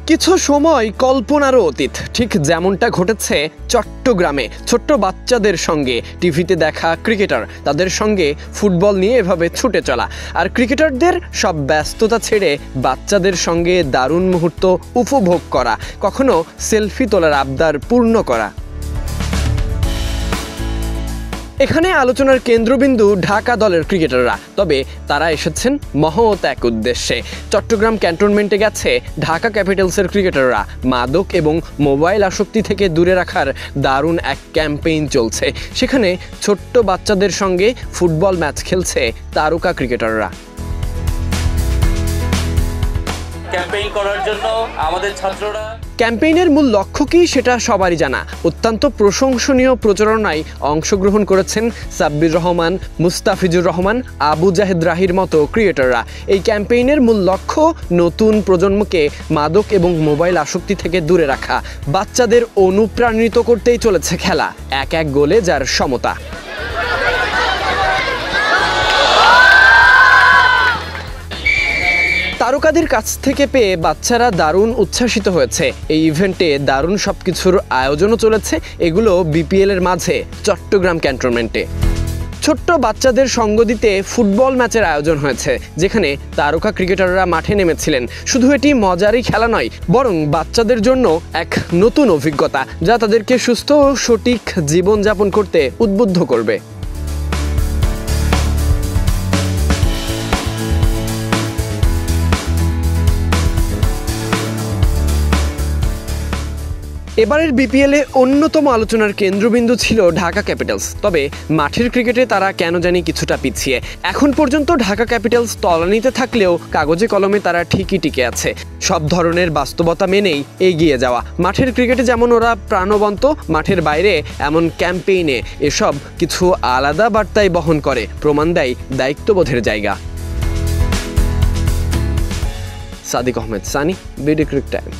কিছু সময় কল্পনারও অতীত, ঠিক যেমনটা ঘটেছে চট্টগ্রামে ছোট্ট বাচ্চাদের সঙ্গে টিভিতে দেখা ক্রিকেটার, তাদের সঙ্গে ফুটবল নিয়ে এভাবে ছুটে চলা, আর ক্রিকেটারদের সব ব্যস্ততা ছেড়ে বাচ্চাদের সঙ্গে দারুণ মুহূর্ত উপভোগ করা, কখনো সেলফি তোলার আবদার পূর্ণ করা। এখানে আলোচনার কেন্দ্রবিন্দু ঢাকা দলের ক্রিকেটাররা, তবে তারা এসেছেন মহৎ এক উদ্দেশ্যে। চট্টগ্রাম ক্যান্টনমেন্টে গেছে ঢাকা ক্যাপিটালসের ক্রিকেটাররা। মাদক এবং মোবাইল আসক্তি থেকে দূরে রাখার দারুণ এক ক্যাম্পেইন চলছে। সেখানে ছোট্ট বাচ্চাদের সঙ্গে ফুটবল ম্যাচ খেলছে তারকা ক্রিকেটাররা। ক্যাম্পেইন করার জন্য আমাদের ছাত্ররা ক্যাম্পেইনের মূল লক্ষ্য কি সেটা সবারই জানা। অত্যন্ত প্রশংসনীয় প্রচারণায় অংশগ্রহণ করেছেন সাব্বির রহমান, মুস্তাফিজুর রহমান, আবু জাহেদ রাহির মতো ক্রিকেটাররা। এই ক্যাম্পেইনের মূল লক্ষ্য নতুন প্রজন্মকে মাদক এবং মোবাইল আসক্তি থেকে দূরে রাখা। বাচ্চাদের অনুপ্রাণিত করতেই চলেছে খেলা, এক এক গোলে যার সমতা। তারকাদের কাছ থেকে পেয়ে বাচ্চারা দারুণ উচ্ছ্বাসিত হয়েছে। এই ইভেন্টে দারুণ সবকিছুর আয়োজনও চলেছে, এগুলো বিপিএল এর মাঝে চট্টগ্রাম ক্যান্টনমেন্টে। ছোট্ট বাচ্চাদের সঙ্গ দিতে ফুটবল ম্যাচের আয়োজন হয়েছে, যেখানে তারকা ক্রিকেটাররা মাঠে নেমেছিলেন। শুধু এটি মজারই খেলা নয়, বরং বাচ্চাদের জন্য এক নতুন অভিজ্ঞতা, যা তাদেরকে সুস্থ ও সঠিক জীবনযাপন করতে উদ্বুদ্ধ করবে। এবারের বিপিএলে অন্যতম আলোচনার কেন্দ্রবিন্দু ছিল ঢাকা ক্যাপিটালস, তবে মাঠের ক্রিকেটে তারা কেন জানি কিছুটা পিছিয়ে। এখন পর্যন্ত ঢাকা ক্যাপিটালস তলানিতে থাকলেও কাগজে কলমে তারা ঠিকই টিকে আছে, সব ধরনের বাস্তবতা মেনেই এগিয়ে যাওয়া। মাঠের ক্রিকেটে যেমন ওরা প্রাণবন্ত, মাঠের বাইরে এমন ক্যাম্পেইনে এসব কিছু আলাদা বার্তাই বহন করে, প্রমাণ দেয় দায়িত্ববোধের জায়গা। Sadiq Ahmed Sunny, BD ক্রিক time.